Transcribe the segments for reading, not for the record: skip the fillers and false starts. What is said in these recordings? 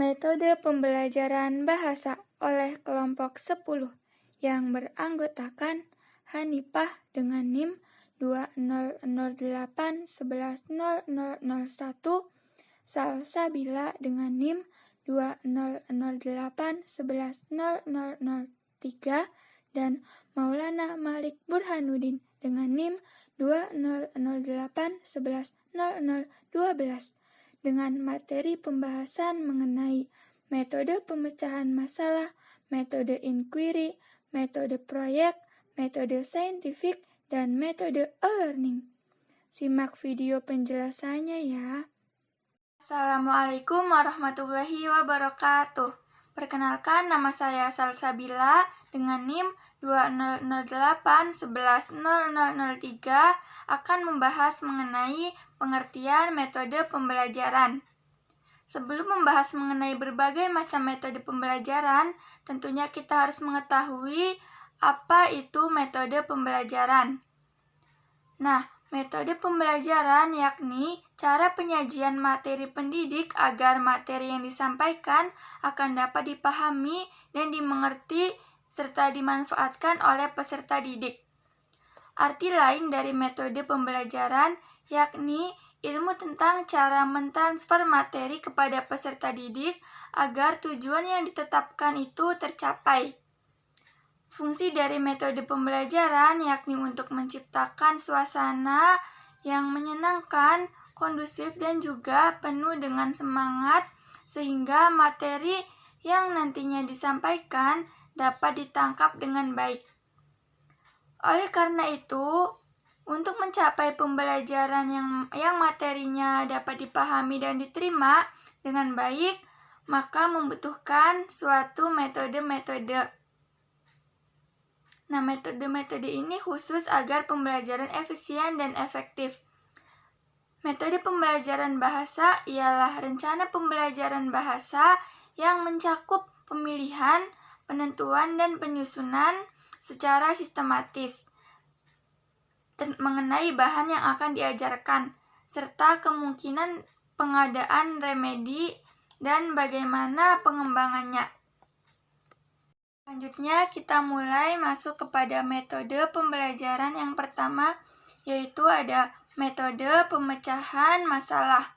Metode pembelajaran bahasa oleh kelompok 10 yang beranggotakan Hanifah dengan NIM 2008110001, Salsabila dengan NIM 2008110003, dan Maulana Malik Burhanuddin dengan NIM 2008110012 dengan materi pembahasan mengenai metode pemecahan masalah, metode inquiry, metode proyek, metode saintifik, dan metode e-learning. Simak video penjelasannya ya. Assalamualaikum warahmatullahi wabarakatuh. Perkenalkan, nama saya Salsabila dengan NIM 2008110003 akan membahas mengenai pengertian metode pembelajaran. Sebelum membahas mengenai berbagai macam metode pembelajaran, tentunya kita harus mengetahui apa itu metode pembelajaran. Nah, metode pembelajaran yakni cara penyajian materi pendidik agar materi yang disampaikan akan dapat dipahami dan dimengerti serta dimanfaatkan oleh peserta didik. Arti lain dari metode pembelajaran yakni ilmu tentang cara mentransfer materi kepada peserta didik agar tujuan yang ditetapkan itu tercapai. Fungsi dari metode pembelajaran yakni untuk menciptakan suasana yang menyenangkan, kondusif, dan juga penuh dengan semangat sehingga materi yang nantinya disampaikan dapat ditangkap dengan baik. Oleh karena itu, untuk mencapai pembelajaran yang materinya dapat dipahami dan diterima dengan baik, maka membutuhkan suatu metode-metode. Nah, metode-metode ini khusus agar pembelajaran efisien dan efektif. Metode pembelajaran bahasa ialah rencana pembelajaran bahasa yang mencakup pemilihan, penentuan, dan penyusunan secara sistematis mengenai bahan yang akan diajarkan, serta kemungkinan pengadaan remedi dan bagaimana pengembangannya. Selanjutnya, kita mulai masuk kepada metode pembelajaran yang pertama, yaitu ada metode pemecahan masalah.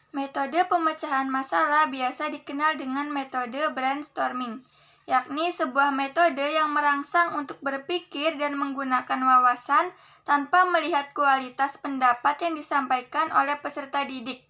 Metode pemecahan masalah biasa dikenal dengan metode brainstorming, yakni sebuah metode yang merangsang untuk berpikir dan menggunakan wawasan tanpa melihat kualitas pendapat yang disampaikan oleh peserta didik.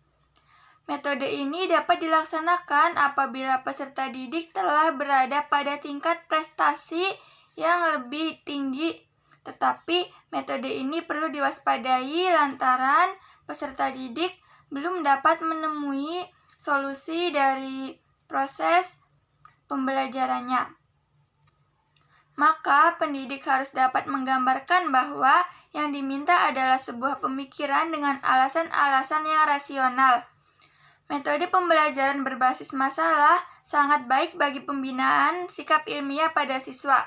Metode ini dapat dilaksanakan apabila peserta didik telah berada pada tingkat prestasi yang lebih tinggi. Tetapi metode ini perlu diwaspadai lantaran peserta didik belum dapat menemui solusi dari proses pembelajarannya. Maka pendidik harus dapat menggambarkan bahwa yang diminta adalah sebuah pemikiran dengan alasan-alasan yang rasional. Metode pembelajaran berbasis masalah sangat baik bagi pembinaan sikap ilmiah pada siswa.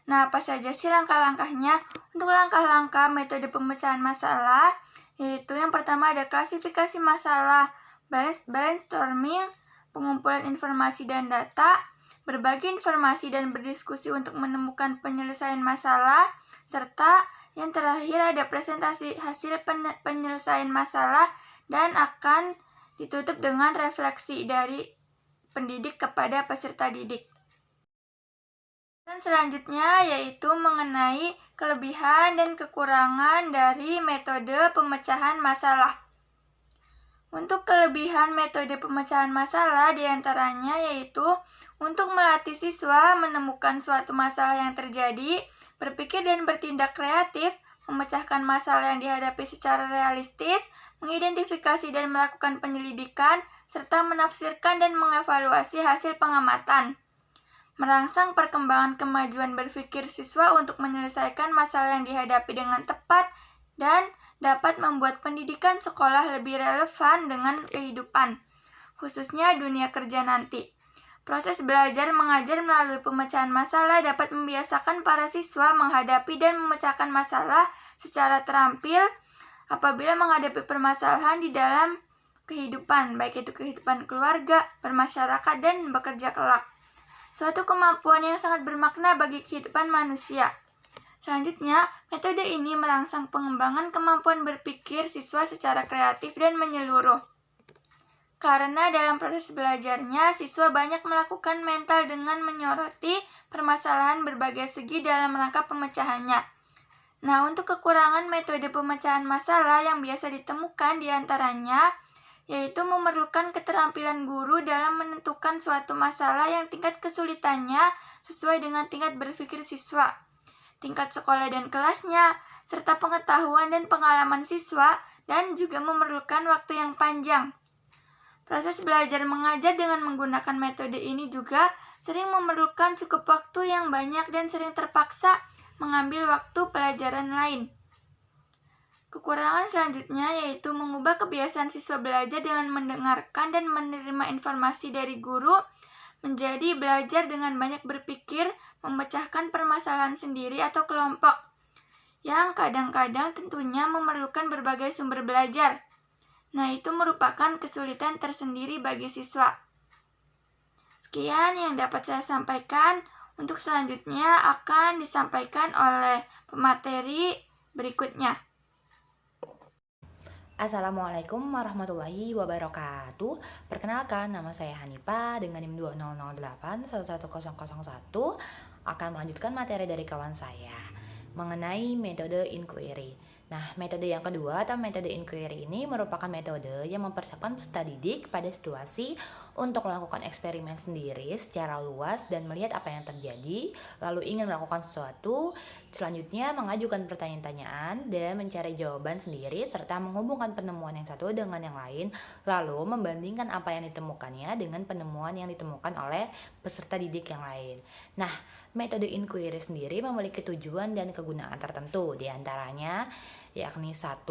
Nah, apa saja sih langkah-langkahnya? Untuk langkah-langkah metode pemecahan masalah, yaitu yang pertama ada klasifikasi masalah, brainstorming, pengumpulan informasi dan data, berbagi informasi dan berdiskusi untuk menemukan penyelesaian masalah, serta yang terakhir ada presentasi hasil penyelesaian masalah dan akan ditutup dengan refleksi dari pendidik kepada peserta didik. Dan selanjutnya yaitu mengenai kelebihan dan kekurangan dari metode pemecahan masalah. Untuk kelebihan metode pemecahan masalah diantaranya yaitu untuk melatih siswa menemukan suatu masalah yang terjadi, berpikir dan bertindak kreatif, memecahkan masalah yang dihadapi secara realistis, mengidentifikasi dan melakukan penyelidikan, serta menafsirkan dan mengevaluasi hasil pengamatan. Merangsang perkembangan kemajuan berpikir siswa untuk menyelesaikan masalah yang dihadapi dengan tepat dan dapat membuat pendidikan sekolah lebih relevan dengan kehidupan, khususnya dunia kerja nanti. Proses belajar mengajar melalui pemecahan masalah dapat membiasakan para siswa menghadapi dan memecahkan masalah secara terampil apabila menghadapi permasalahan di dalam kehidupan, baik itu kehidupan keluarga, bermasyarakat, dan bekerja kelak. Suatu kemampuan yang sangat bermakna bagi kehidupan manusia. Selanjutnya, metode ini merangsang pengembangan kemampuan berpikir siswa secara kreatif dan menyeluruh. Karena dalam proses belajarnya, siswa banyak melakukan mental dengan menyoroti permasalahan berbagai segi dalam rangka pemecahannya. Nah, untuk kekurangan metode pemecahan masalah yang biasa ditemukan diantaranya, yaitu memerlukan keterampilan guru dalam menentukan suatu masalah yang tingkat kesulitannya sesuai dengan tingkat berpikir siswa, tingkat sekolah dan kelasnya, serta pengetahuan dan pengalaman siswa, dan juga memerlukan waktu yang panjang. Proses belajar mengajar dengan menggunakan metode ini juga sering memerlukan cukup waktu yang banyak dan sering terpaksa mengambil waktu pelajaran lain. Kekurangan selanjutnya yaitu mengubah kebiasaan siswa belajar dengan mendengarkan dan menerima informasi dari guru menjadi belajar dengan banyak berpikir, memecahkan permasalahan sendiri atau kelompok, yang kadang-kadang tentunya memerlukan berbagai sumber belajar. Nah, itu merupakan kesulitan tersendiri bagi siswa. Sekian yang dapat saya sampaikan. Untuk selanjutnya akan disampaikan oleh pemateri berikutnya. Assalamualaikum warahmatullahi wabarakatuh. Perkenalkan, nama saya Hanipa dengan NIM 2008 11001 akan melanjutkan materi dari kawan saya mengenai metode inquiry. Nah, metode yang kedua atau metode inquiry ini merupakan metode yang mempersiapkan peserta didik pada situasi untuk melakukan eksperimen sendiri secara luas dan melihat apa yang terjadi, lalu ingin melakukan sesuatu, selanjutnya mengajukan pertanyaan-pertanyaan dan mencari jawaban sendiri serta menghubungkan penemuan yang satu dengan yang lain, lalu membandingkan apa yang ditemukannya dengan penemuan yang ditemukan oleh peserta didik yang lain. Nah, metode inquiry sendiri memiliki tujuan dan kegunaan tertentu, diantaranya yakni 1.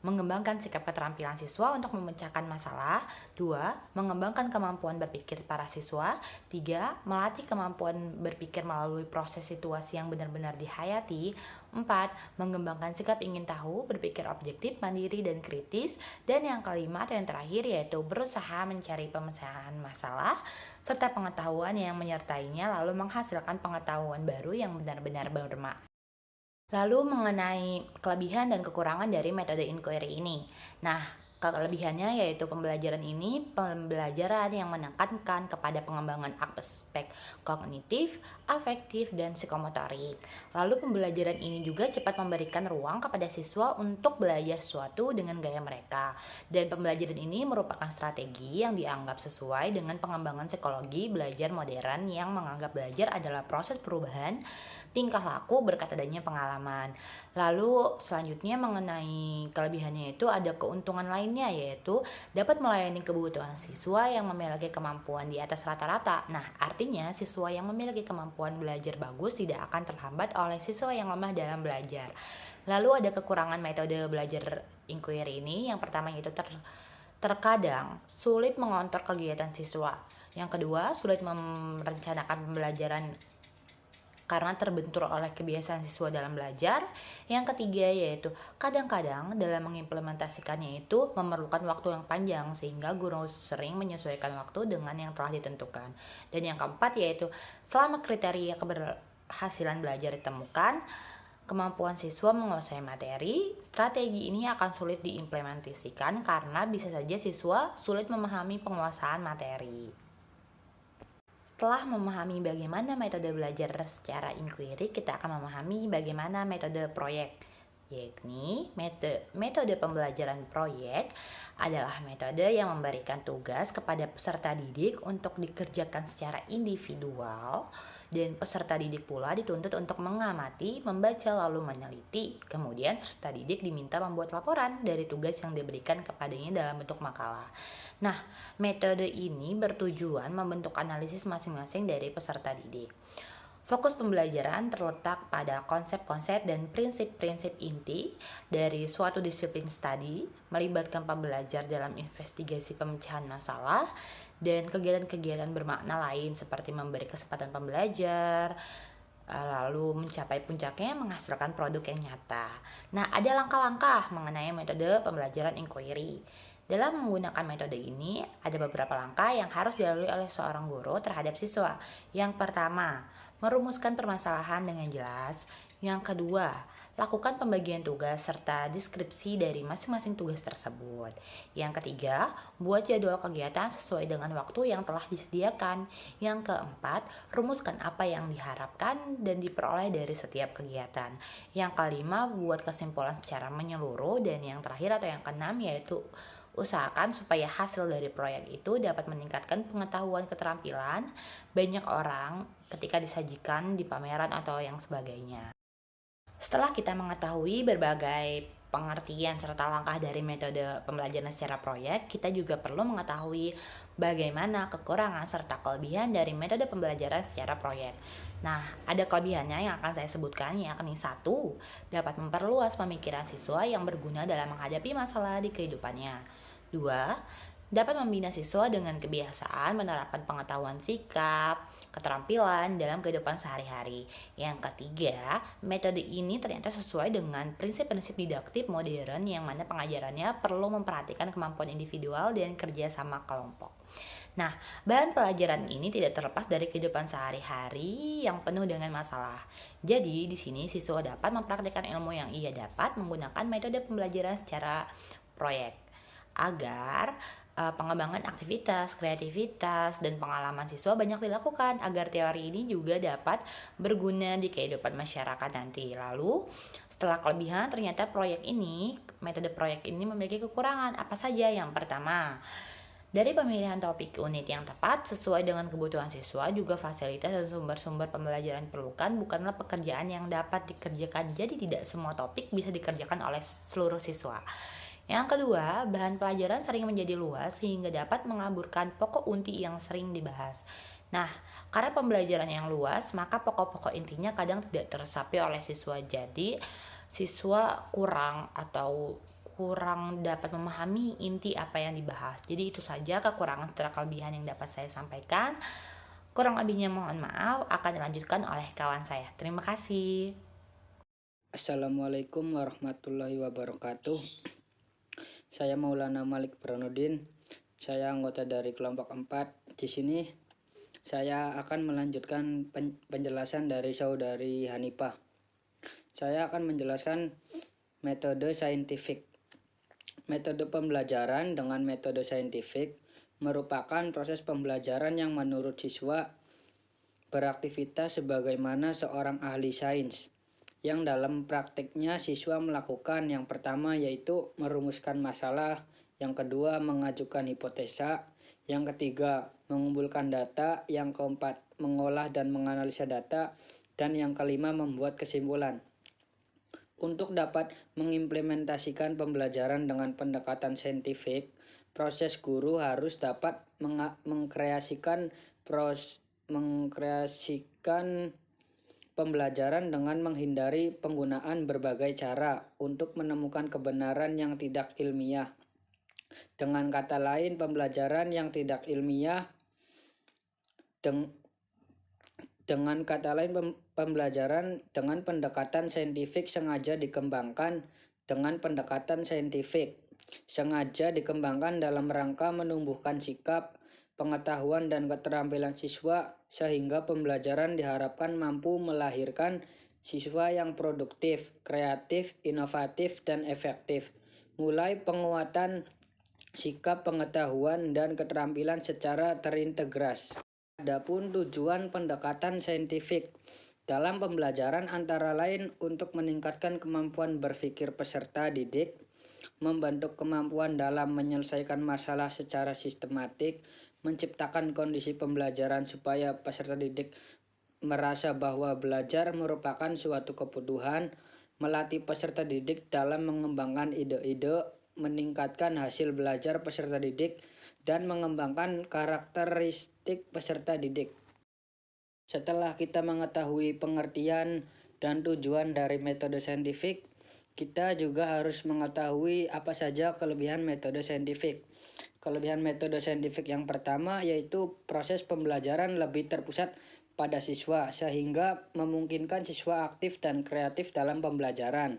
Mengembangkan sikap keterampilan siswa untuk memecahkan masalah. 2. Mengembangkan kemampuan berpikir para siswa. 3. Melatih kemampuan berpikir melalui proses situasi yang benar-benar dihayati. 4. Mengembangkan sikap ingin tahu, berpikir objektif, mandiri, dan kritis. Dan yang kelima atau yang terakhir yaitu berusaha mencari pemecahan masalah serta pengetahuan yang menyertainya lalu menghasilkan pengetahuan baru yang benar-benar bermakna. Lalu mengenai kelebihan dan kekurangan dari metode inquiry ini. Nah, kelebihannya yaitu pembelajaran yang menekankan kepada pengembangan aspek kognitif, afektif, dan psikomotorik. Lalu pembelajaran ini juga cepat memberikan ruang kepada siswa untuk belajar sesuatu dengan gaya mereka. Dan pembelajaran ini merupakan strategi yang dianggap sesuai dengan pengembangan psikologi belajar modern yang menganggap belajar adalah proses perubahan tingkah laku berkat adanya pengalaman. Lalu selanjutnya mengenai kelebihannya itu ada keuntungan lainnya yaitu dapat melayani kebutuhan siswa yang memiliki kemampuan di atas rata-rata. Nah, artinya siswa yang memiliki kemampuan belajar bagus tidak akan terhambat oleh siswa yang lemah dalam belajar. Lalu ada kekurangan metode belajar inquiry ini. Yang pertama yaitu terkadang sulit mengontrol kegiatan siswa. Yang kedua, sulit merencanakan pembelajaran karena terbentur oleh kebiasaan siswa dalam belajar. Yang ketiga yaitu kadang-kadang dalam mengimplementasikannya itu memerlukan waktu yang panjang sehingga guru sering menyesuaikan waktu dengan yang telah ditentukan. Dan yang keempat yaitu selama kriteria keberhasilan belajar ditemukan, kemampuan siswa menguasai materi, strategi ini akan sulit diimplementasikan karena bisa saja siswa sulit memahami penguasaan materi. Setelah memahami bagaimana metode belajar secara inquiry, kita akan memahami bagaimana metode proyek. Yakni metode pembelajaran proyek adalah metode yang memberikan tugas kepada peserta didik untuk dikerjakan secara individual dan peserta didik pula dituntut untuk mengamati, membaca lalu meneliti. Kemudian peserta didik diminta membuat laporan dari tugas yang diberikan kepadanya dalam bentuk makalah. Nah, metode ini bertujuan membentuk analisis masing-masing dari peserta didik. Fokus pembelajaran terletak pada konsep-konsep dan prinsip-prinsip inti dari suatu disiplin studi, melibatkan pembelajar dalam investigasi pemecahan masalah, dan kegiatan-kegiatan bermakna lain seperti memberi kesempatan pembelajar, lalu mencapai puncaknya menghasilkan produk yang nyata. Nah, ada langkah-langkah mengenai metode pembelajaran inquiry. Dalam menggunakan metode ini, ada beberapa langkah yang harus dilalui oleh seorang guru terhadap siswa. Yang pertama, merumuskan permasalahan dengan jelas. Yang kedua, lakukan pembagian tugas serta deskripsi dari masing-masing tugas tersebut. Yang ketiga, buat jadwal kegiatan sesuai dengan waktu yang telah disediakan. Yang keempat, rumuskan apa yang diharapkan dan diperoleh dari setiap kegiatan. Yang kelima, buat kesimpulan secara menyeluruh. Dan yang terakhir atau yang keenam yaitu usahakan supaya hasil dari proyek itu dapat meningkatkan pengetahuan keterampilan banyak orang ketika disajikan di pameran atau yang sebagainya. Setelah kita mengetahui berbagai pengertian serta langkah dari metode pembelajaran secara proyek, kita juga perlu mengetahui bagaimana kekurangan serta kelebihan dari metode pembelajaran secara proyek. Nah, ada kelebihannya yang akan saya sebutkan, yakni 1, dapat memperluas pemikiran siswa yang berguna dalam menghadapi masalah di kehidupannya. 2, dapat membina siswa dengan kebiasaan menerapkan pengetahuan sikap, keterampilan dalam kehidupan sehari-hari. Yang ketiga, metode ini ternyata sesuai dengan prinsip-prinsip didaktik modern yang mana pengajarannya perlu memperhatikan kemampuan individual dan kerja sama kelompok. Nah, bahan pelajaran ini tidak terlepas dari kehidupan sehari-hari yang penuh dengan masalah. Jadi, di sini siswa dapat mempraktikkan ilmu yang ia dapat menggunakan metode pembelajaran secara proyek agar pengembangan aktivitas, kreativitas, dan pengalaman siswa banyak dilakukan agar teori ini juga dapat berguna di kehidupan masyarakat nanti. Lalu, setelah kelebihan, ternyata metode proyek ini memiliki kekurangan. Apa saja? Yang pertama, dari pemilihan topik unit yang tepat sesuai dengan kebutuhan siswa, juga fasilitas dan sumber-sumber pembelajaran diperlukan bukanlah pekerjaan yang dapat dikerjakan. Jadi tidak semua topik bisa dikerjakan oleh seluruh siswa. Yang kedua, bahan pelajaran sering menjadi luas sehingga dapat mengaburkan pokok inti yang sering dibahas. Nah, karena pembelajaran yang luas, maka pokok-pokok intinya kadang tidak tersapai oleh siswa. Jadi, siswa kurang dapat memahami inti apa yang dibahas. Jadi itu saja kekurangan serta kelebihan yang dapat saya sampaikan. Kurang lebihnya mohon maaf, akan dilanjutkan oleh kawan saya. Terima kasih. Assalamualaikum warahmatullahi wabarakatuh. Saya Maulana Malik Bronudin. Saya anggota dari kelompok 4. Di sini saya akan melanjutkan penjelasan dari saudari Hanifah. Saya akan menjelaskan metode saintifik. Metode pembelajaran dengan metode saintifik merupakan proses pembelajaran yang menurut siswa beraktivitas sebagaimana seorang ahli sains, yang dalam praktiknya siswa melakukan yang pertama yaitu merumuskan masalah, yang kedua mengajukan hipotesa, yang ketiga mengumpulkan data, yang keempat mengolah dan menganalisa data, dan yang kelima membuat kesimpulan. Untuk dapat mengimplementasikan pembelajaran dengan pendekatan saintifik, proses guru harus dapat mengkreasikan pembelajaran dengan menghindari penggunaan berbagai cara untuk menemukan kebenaran yang tidak ilmiah. Dengan kata lain, pembelajaran yang tidak ilmiah pembelajaran dengan pendekatan saintifik sengaja dikembangkan dalam rangka menumbuhkan sikap, pengetahuan dan keterampilan siswa sehingga pembelajaran diharapkan mampu melahirkan siswa yang produktif, kreatif, inovatif, dan efektif. Mulai penguatan sikap, pengetahuan, dan keterampilan secara terintegrasi. Adapun tujuan pendekatan saintifik dalam pembelajaran antara lain untuk meningkatkan kemampuan berpikir peserta didik, membentuk kemampuan dalam menyelesaikan masalah secara sistematik, menciptakan kondisi pembelajaran supaya peserta didik merasa bahwa belajar merupakan suatu kebutuhan, melatih peserta didik dalam mengembangkan ide-ide, meningkatkan hasil belajar peserta didik, dan mengembangkan karakteristik peserta didik. Setelah kita mengetahui pengertian dan tujuan dari metode saintifik, kita juga harus mengetahui apa saja kelebihan metode saintifik. Kelebihan metode saintifik yang pertama yaitu proses pembelajaran lebih terpusat pada siswa sehingga memungkinkan siswa aktif dan kreatif dalam pembelajaran.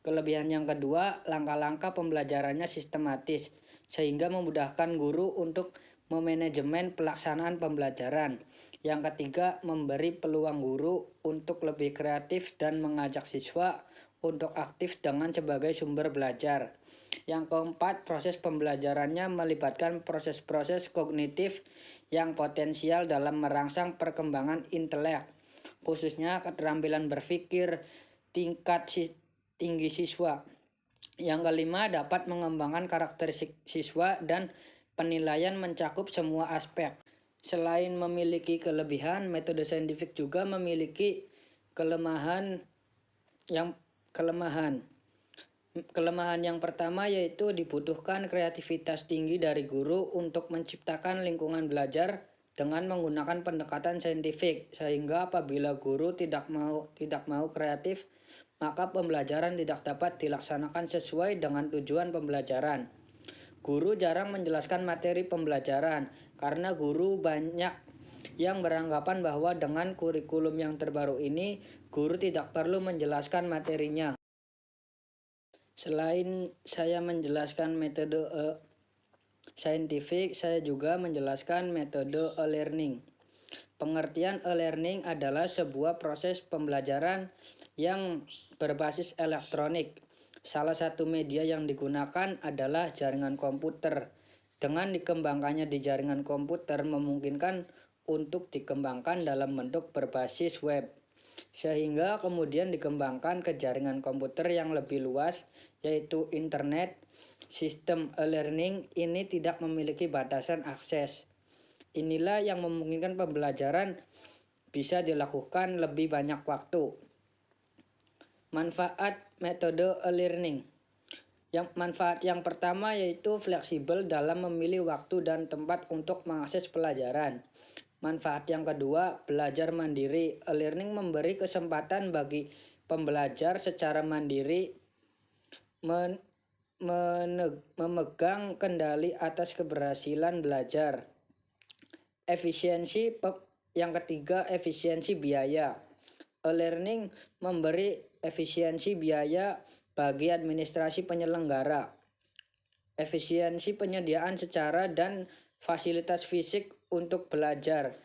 Kelebihan yang kedua, langkah-langkah pembelajarannya sistematis sehingga memudahkan guru untuk memanajemen pelaksanaan pembelajaran. Yang ketiga, memberi peluang guru untuk lebih kreatif dan mengajak siswa untuk aktif dengan sebagai sumber belajar. Yang keempat, proses pembelajarannya melibatkan proses-proses kognitif yang potensial dalam merangsang perkembangan intelek, khususnya keterampilan berpikir tingkat tinggi siswa. Yang kelima, dapat mengembangkan karakteristik siswa dan penilaian mencakup semua aspek. Selain memiliki kelebihan, metode saintifik juga memiliki kelemahan yang pertama yaitu dibutuhkan kreativitas tinggi dari guru untuk menciptakan lingkungan belajar dengan menggunakan pendekatan saintifik, sehingga apabila guru tidak mau kreatif, maka pembelajaran tidak dapat dilaksanakan sesuai dengan tujuan pembelajaran. Guru jarang menjelaskan materi pembelajaran karena guru banyak yang beranggapan bahwa dengan kurikulum yang terbaru ini, guru tidak perlu menjelaskan materinya. Selain saya menjelaskan metode saintifik, saya juga menjelaskan metode e-learning. Pengertian e-learning adalah sebuah proses pembelajaran yang berbasis elektronik. Salah satu media yang digunakan adalah jaringan komputer. Dengan dikembangkannya di jaringan komputer memungkinkan untuk dikembangkan dalam bentuk berbasis web, sehingga kemudian dikembangkan ke jaringan komputer yang lebih luas, yaitu internet. Sistem e-learning ini tidak memiliki batasan akses. Inilah yang memungkinkan pembelajaran bisa dilakukan lebih banyak waktu. Manfaat metode e-learning. Manfaat yang pertama yaitu fleksibel dalam memilih waktu dan tempat untuk mengakses pelajaran. Manfaat yang kedua, belajar mandiri. E-learning memberi kesempatan bagi pembelajar secara mandiri memegang kendali atas keberhasilan belajar. Yang ketiga, efisiensi biaya. E-learning memberi efisiensi biaya bagi administrasi penyelenggara, efisiensi penyediaan secara dan fasilitas fisik untuk belajar,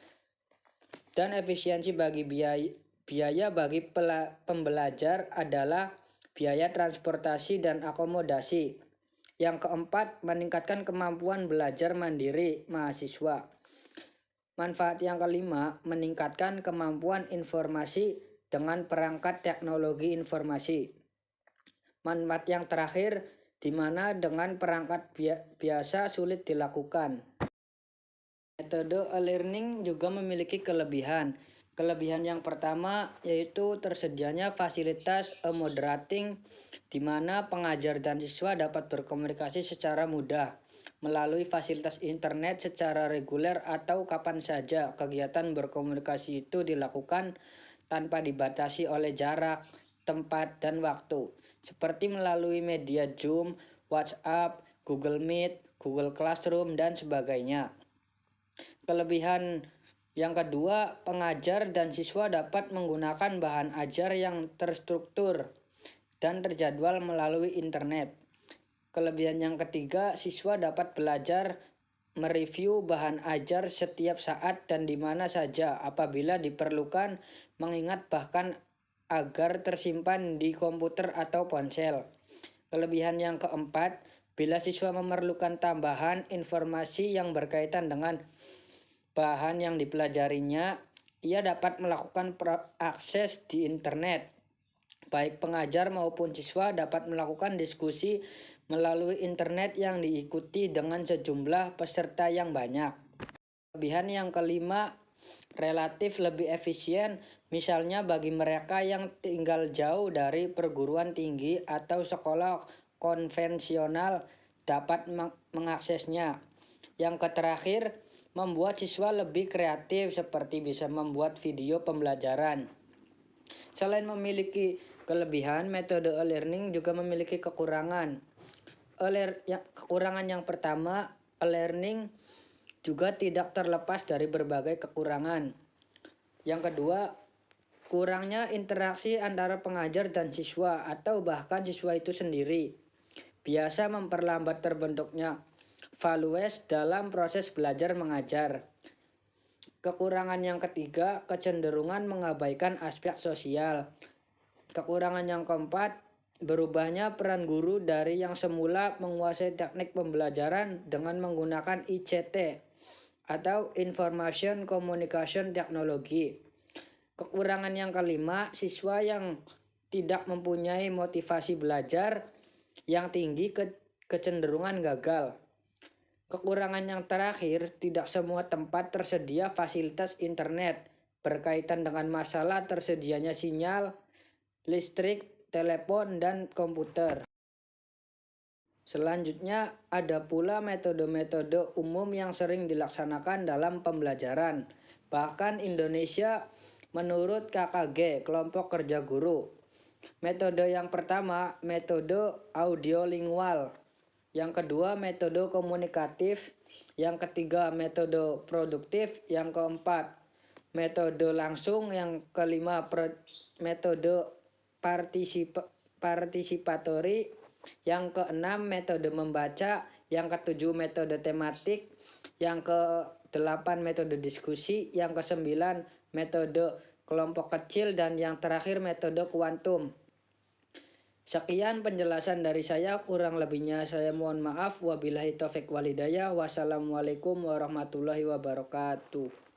dan efisiensi bagi biaya bagi pembelajar adalah biaya transportasi dan akomodasi. Yang keempat, meningkatkan kemampuan belajar mandiri mahasiswa. Manfaat yang kelima, meningkatkan kemampuan informasi dengan perangkat teknologi informasi. Manfaat yang terakhir, di mana dengan perangkat biasa sulit dilakukan. Metode e-learning juga memiliki kelebihan. Kelebihan yang pertama yaitu tersedianya fasilitas e-moderating, di mana pengajar dan siswa dapat berkomunikasi secara mudah melalui fasilitas internet secara reguler atau kapan saja. Kegiatan berkomunikasi itu dilakukan tanpa dibatasi oleh jarak, tempat, dan waktu, seperti melalui media Zoom, WhatsApp, Google Meet, Google Classroom, dan sebagainya. Kelebihan yang kedua, pengajar dan siswa dapat menggunakan bahan ajar yang terstruktur dan terjadwal melalui internet. Kelebihan yang ketiga, siswa dapat belajar mereview bahan ajar setiap saat dan di mana saja apabila diperlukan, mengingat bahkan agar tersimpan di komputer atau ponsel. Kelebihan yang keempat, bila siswa memerlukan tambahan informasi yang berkaitan dengan bahan yang dipelajarinya, ia dapat melakukan akses di internet. Baik pengajar maupun siswa dapat melakukan diskusi melalui internet yang diikuti dengan sejumlah peserta yang banyak. Kelebihan yang kelima, relatif lebih efisien, misalnya bagi mereka yang tinggal jauh dari perguruan tinggi atau sekolah konvensional dapat mengaksesnya. Yang terakhir, membuat siswa lebih kreatif seperti bisa membuat video pembelajaran. Selain memiliki kelebihan, metode e-learning juga memiliki kekurangan. Kekurangan yang pertama, e-learning juga tidak terlepas dari berbagai kekurangan. Yang kedua, kurangnya interaksi antara pengajar dan siswa atau bahkan siswa itu sendiri biasa memperlambat terbentuknya values dalam proses belajar mengajar. Kekurangan yang ketiga, kecenderungan mengabaikan aspek sosial. Kekurangan yang keempat, berubahnya peran guru dari yang semula menguasai teknik pembelajaran dengan menggunakan ICT atau Information Communication Technology. Kekurangan yang kelima, siswa yang tidak mempunyai motivasi belajar yang tinggi kecenderungan gagal. Kekurangan yang terakhir, tidak semua tempat tersedia fasilitas internet berkaitan dengan masalah tersedianya sinyal, listrik, telepon, dan komputer. Selanjutnya, ada pula metode-metode umum yang sering dilaksanakan dalam pembelajaran. Bahkan Indonesia menurut KKG, Kelompok Kerja Guru. Metode yang pertama, metode audiolingual. Yang kedua, metode komunikatif. Yang ketiga, metode produktif. Yang keempat, metode langsung. Yang kelima, metode partisipatori. Yang keenam, metode membaca. Yang ketujuh, metode tematik. Yang ke-8, metode diskusi. Yang ke-9, metode kelompok kecil. Dan yang terakhir, metode kuantum. Sekian penjelasan dari saya, kurang lebihnya saya mohon maaf. Wabillahi taufiq walhidayah. Wassalamualaikum warahmatullahi wabarakatuh.